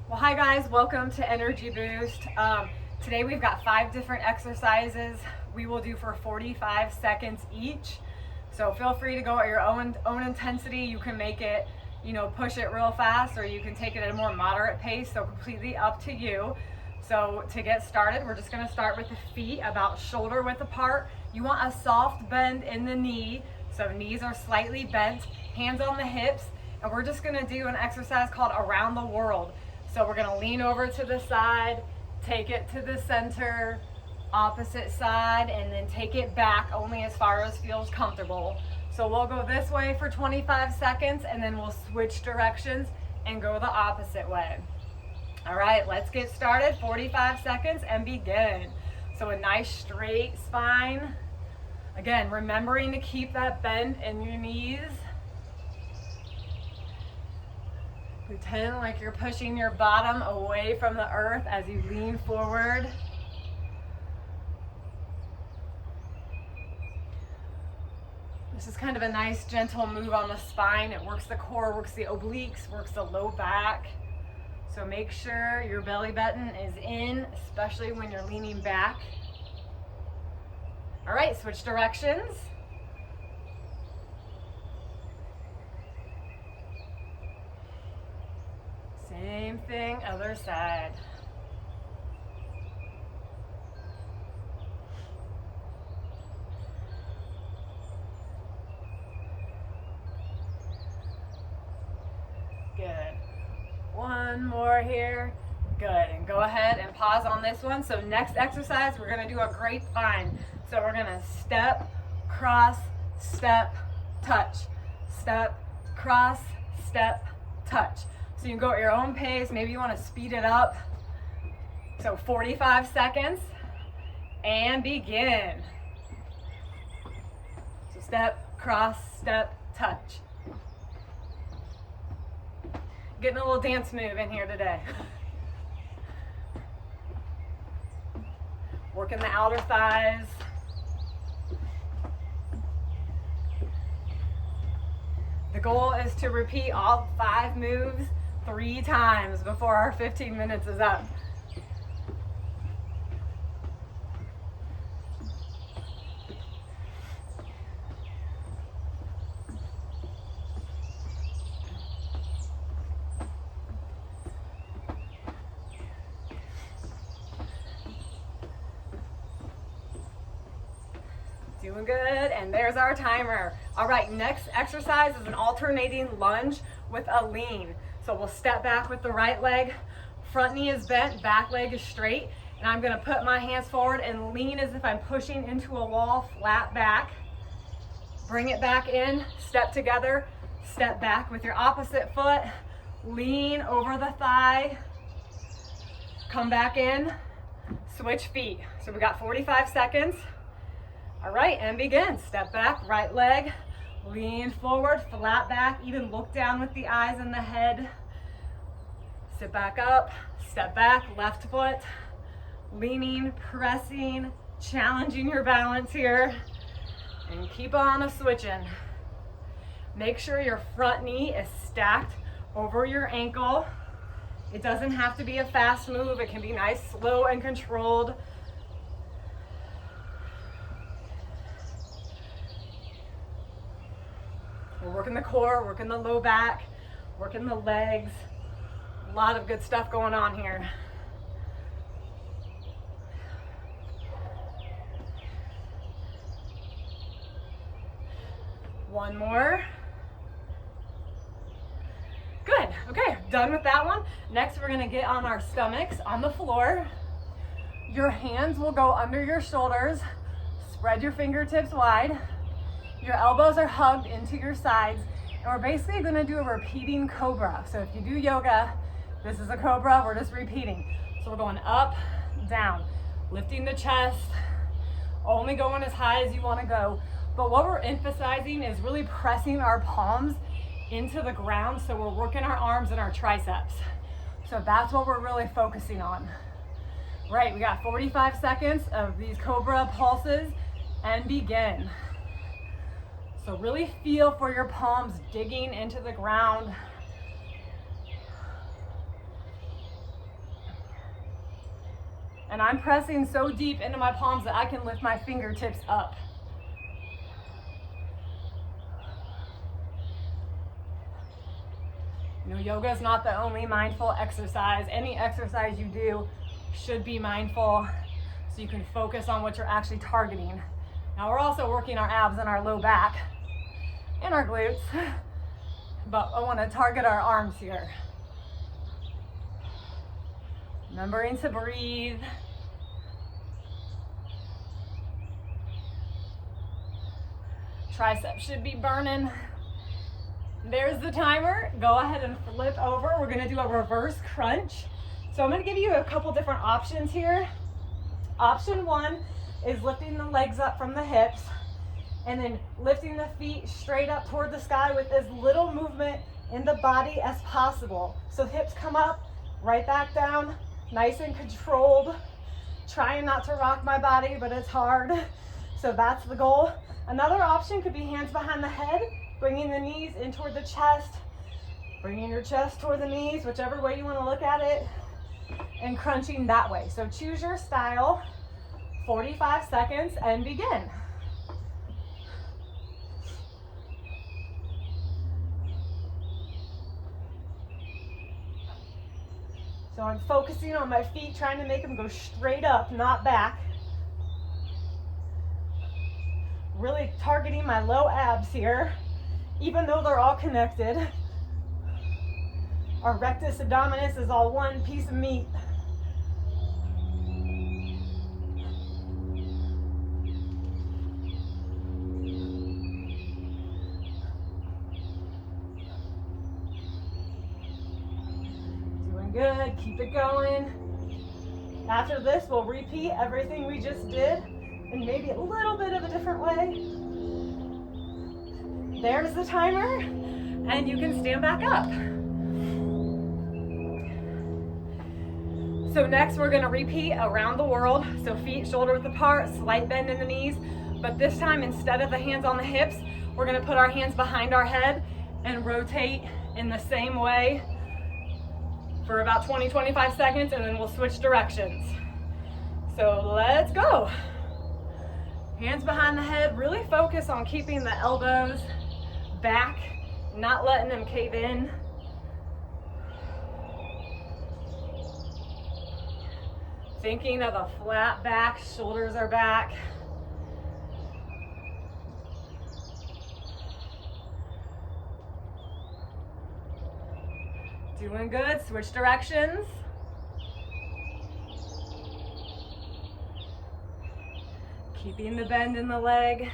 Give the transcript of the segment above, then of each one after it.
Well, hi guys, welcome to Energy Boost. Today we've got 5 different exercises we will do for 45 seconds each. So feel free to go at your own intensity. You can make it, push it real fast, or you can take it at a more moderate pace. So completely up to you. So to get started, we're just gonna start with the feet about shoulder width apart. You want a soft bend in the knee. So knees are slightly bent, hands on the hips, and we're just gonna do an exercise called Around the World. So we're gonna lean over to the side, take it to the center, opposite side, and then take it back only as far as feels comfortable. So we'll go this way for 25 seconds and then we'll switch directions and go the opposite way. All right, let's get started. 45 seconds and begin. So a nice straight spine. Again, remembering to keep that bend in your knees. Pretend like you're pushing your bottom away from the earth as you lean forward. This is kind of a nice gentle move on the spine. It works the core, works the obliques, works the low back. So make sure your belly button is in, especially when you're leaning back. All right, switch directions. Same thing, other side. Good. One more here. Good. And go ahead and pause on this one. So next exercise, we're going to do a grapevine. So we're going to step, cross, step, touch. Step, cross, step, touch. So you can go at your own pace. Maybe you want to speed it up. So 45 seconds and begin. So step, cross, step, touch. Getting a little dance move in here today. Working the outer thighs. The goal is to repeat all 5 moves 3 times before our 15 minutes is up. Doing good, and there's our timer. All right, next exercise is an alternating lunge with a lean. So we'll step back with the right leg, front knee is bent, back leg is straight, and I'm gonna put my hands forward and lean as if I'm pushing into a wall, flat back. Bring it back in, step together, step back with your opposite foot, lean over the thigh, come back in, switch feet. So we got 45 seconds. All right, and begin. Step back, right leg, lean forward, flat back, even look down with the eyes and the head. Sit back up, step back, left foot, leaning, pressing, challenging your balance here, and keep on switching. Make sure your front knee is stacked over your ankle. It doesn't have to be a fast move. It can be nice, slow, and controlled. We're working the core, working the low back, working the legs. A lot of good stuff going on here. One more. Good. Okay, done with that one. Next, we're gonna get on our stomachs on the floor. Your hands will go under your shoulders. Spread your fingertips wide. Your elbows are hugged into your sides, and we're basically gonna do a repeating cobra. So if you do yoga, this is a cobra, we're just repeating. So we're going up, down, lifting the chest, only going as high as you wanna go. But what we're emphasizing is really pressing our palms into the ground, so we're working our arms and our triceps. So that's what we're really focusing on. Right, we got 45 seconds of these cobra pulses, and begin. So really feel for your palms digging into the ground. And I'm pressing so deep into my palms that I can lift my fingertips up. You know, yoga is not the only mindful exercise. Any exercise you do should be mindful so you can focus on what you're actually targeting. Now we're also working our abs and our low back and our glutes, but I want to target our arms here. Remembering to breathe. Triceps should be burning. There's the timer. Go ahead and flip over. We're gonna do a reverse crunch. So I'm gonna give you a couple different options here. Option one is lifting the legs up from the hips and then lifting the feet straight up toward the sky with as little movement in the body as possible. So hips come up, right back down, nice and controlled. Trying not to rock my body, but it's hard. So that's the goal. Another option could be hands behind the head, bringing the knees in toward the chest, bringing your chest toward the knees, whichever way you want to look at it, and crunching that way. So choose your style, 45 seconds, and begin. So I'm focusing on my feet, trying to make them go straight up, not back. Really targeting my low abs here, even though they're all connected. Our rectus abdominis is all one piece of meat. Doing good, keep it going. After this, we'll repeat everything we just did in maybe a little bit of a different way. There's the timer, and you can stand back up. So next we're gonna repeat around the world. So feet shoulder width apart, slight bend in the knees, but this time instead of the hands on the hips, we're gonna put our hands behind our head and rotate in the same way for about 20-25 seconds, and then we'll switch directions. So let's go. Hands behind the head, really focus on keeping the elbows back, not letting them cave in. Thinking of a flat back, shoulders are back. Doing good, switch directions. Keeping the bend in the leg.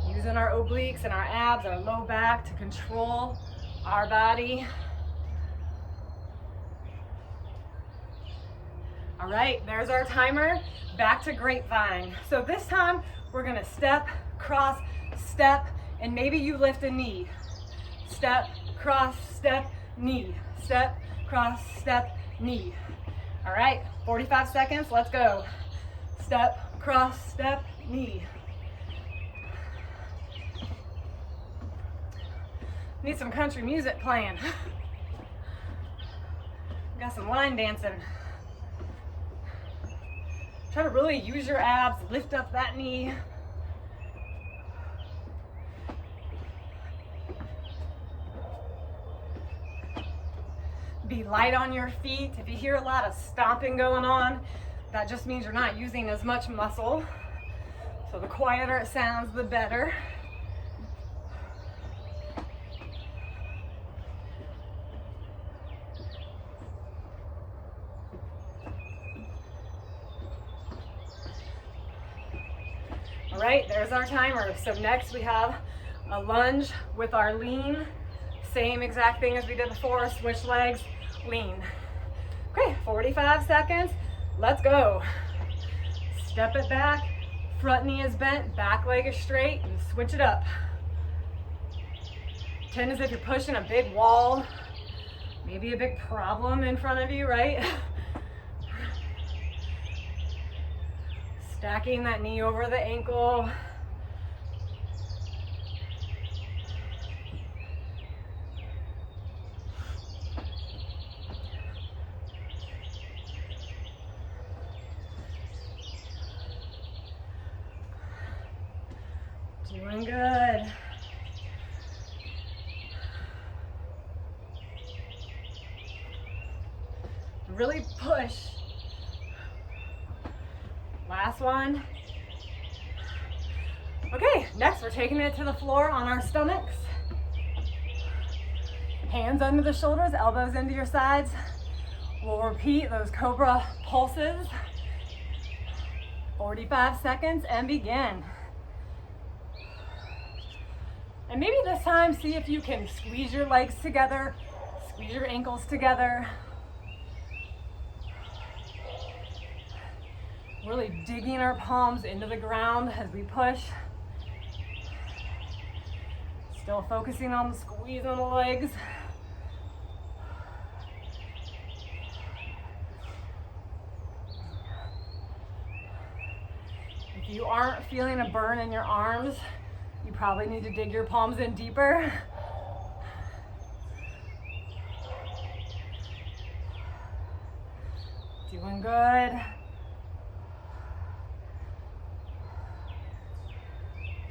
Using our obliques and our abs, our low back to control our body. All right, there's our timer. Back to grapevine. So this time we're gonna step, cross, step, and maybe you lift a knee. Step, cross, step, knee. Step, cross, step, knee. All right, 45 seconds, let's go. Step, cross, step, knee. Need some country music playing. Got some line dancing. Try to really use your abs, lift up that knee. Be light on your feet. If you hear a lot of stomping going on, that just means you're not using as much muscle. So the quieter it sounds, the better. All right, there's our timer. So next we have a lunge with our lean. Same exact thing as we did before, switch legs, lean. Okay, 45 seconds, let's go. Step it back, front knee is bent, back leg is straight, and switch it up. Pretend as if you're pushing a big wall, maybe a big problem in front of you, right? Stacking that knee over the ankle. Doing good. Really push. Last one. Okay, next we're taking it to the floor on our stomachs. Hands under the shoulders, elbows into your sides. We'll repeat those cobra pulses. 45 seconds and begin. And maybe this time, see if you can squeeze your legs together, squeeze your ankles together. Really digging our palms into the ground as we push. Still focusing on the squeeze on the legs. If you aren't feeling a burn in your arms, you probably need to dig your palms in deeper. Doing good.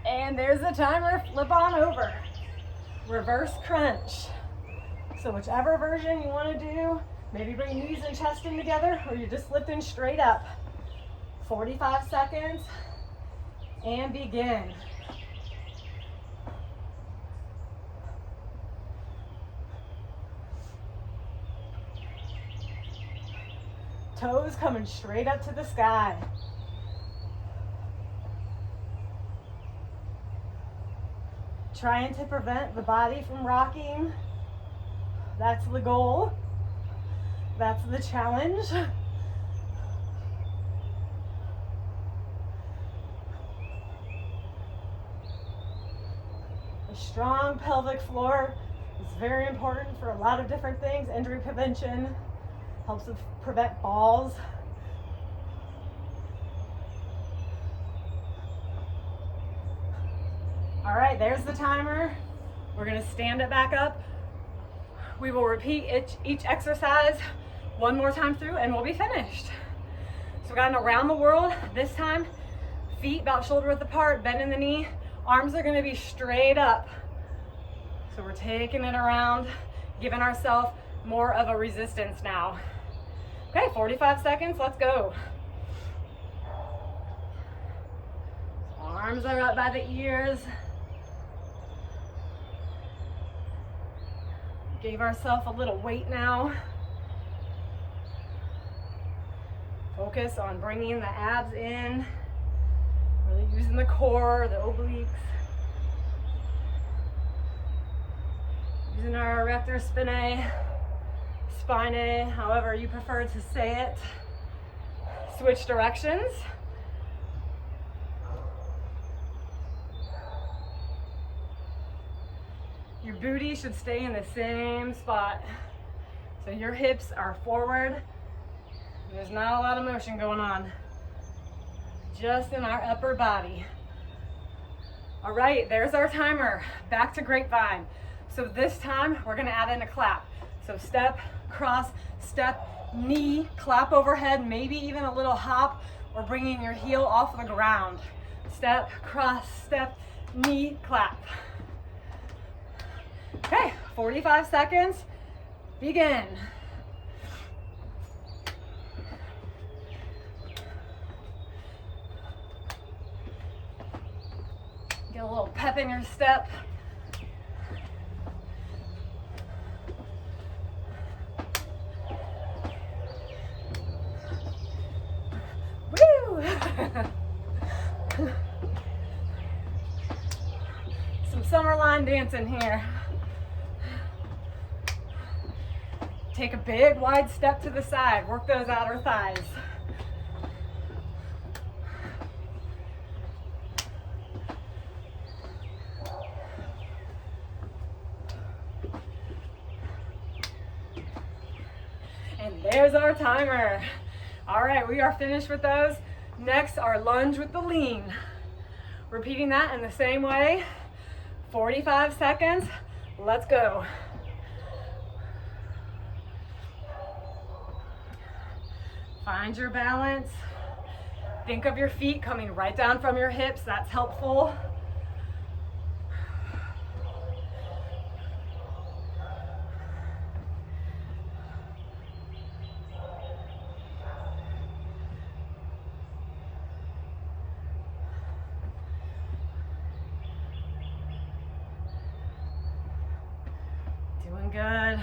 And there's the timer, flip on over. Reverse crunch. So whichever version you want to do, maybe bring knees and chest in together, or you're just lifting straight up. 45 seconds, and begin. Toes coming straight up to the sky. Trying to prevent the body from rocking. That's the goal. That's the challenge. A strong pelvic floor is very important for a lot of different things. Injury prevention, helps prevent falls. All right, there's the timer. We're gonna stand it back up. We will repeat each exercise one more time through and we'll be finished. So we've got an around the world. This time, feet about shoulder width apart, bending the knee. Arms are gonna be straight up. So we're taking it around, giving ourselves more of a resistance now. Okay, 45 seconds, let's go. Arms are up by the ears. Gave ourselves a little weight now. Focus on bringing the abs in, really using the core, the obliques. Using our erector spinae, spinae, however you prefer to say it. Switch directions. Your booty should stay in the same spot. So your hips are forward. There's not a lot of motion going on, just in our upper body. All right, there's our timer. Back to grapevine. So this time we're gonna add in a clap. So step, cross, step, knee, clap overhead, maybe even a little hop or bringing your heel off the ground. Step, cross, step, knee, clap. Okay, 45 seconds, begin. Get a little pep in your step. Woo! Some summer line dancing here. Take a big wide step to the side. Work those outer thighs. And there's our timer. All right, we are finished with those. Next, our lunge with the lean. Repeating that in the same way. 45 seconds. Let's go. Find your balance. Think of your feet coming right down from your hips. That's helpful. Doing good.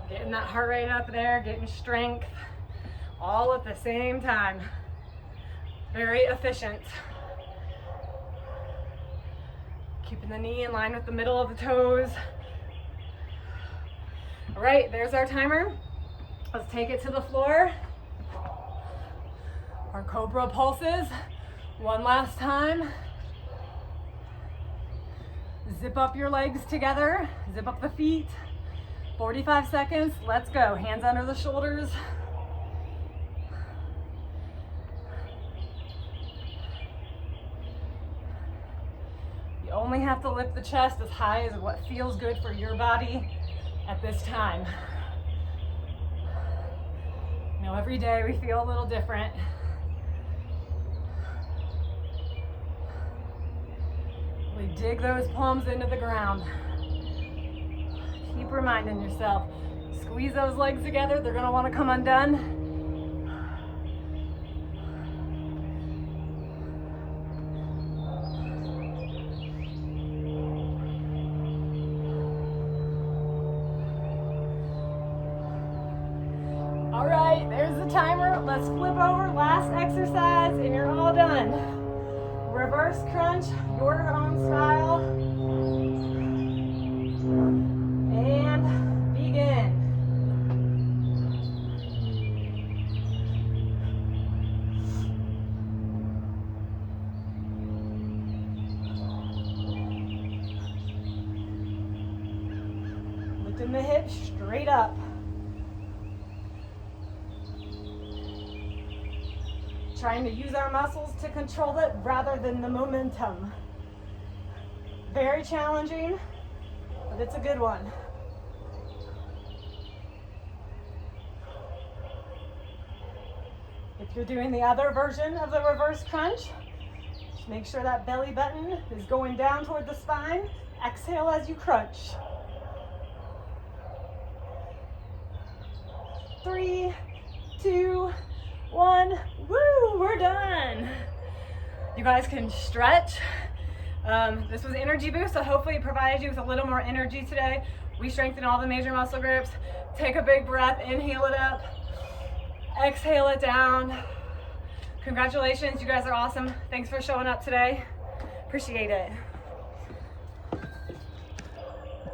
Getting that heart rate up there, getting strength, all at the same time. Very efficient. Keeping the knee in line with the middle of the toes. All right, there's our timer. Let's take it to the floor. Our Cobra pulses. One last time. Zip up your legs together. Zip up the feet. 45 seconds. Let's go. Hands under the shoulders. You only have to lift the chest as high as what feels good for your body at this time. You know, every day we feel a little different. Really dig those palms into the ground. Keep reminding yourself, squeeze those legs together. They're gonna wanna come undone. All right, there's the timer. Let's flip over, last exercise, and you're all done. Reverse crunch, your own style. And begin. Lifting the hips straight up. Trying to use our muscles to control it rather than the momentum. Very challenging, but it's a good one. If you're doing the other version of the reverse crunch, just make sure that belly button is going down toward the spine. Exhale as you crunch. 3, 2, 1. Woo, we're done. You guys can stretch. This was Energy Boost, so hopefully it provided you with a little more energy today. We strengthened all the major muscle groups. Take a big breath, inhale it up, exhale it down. Congratulations, you guys are awesome. Thanks for showing up today. Appreciate it.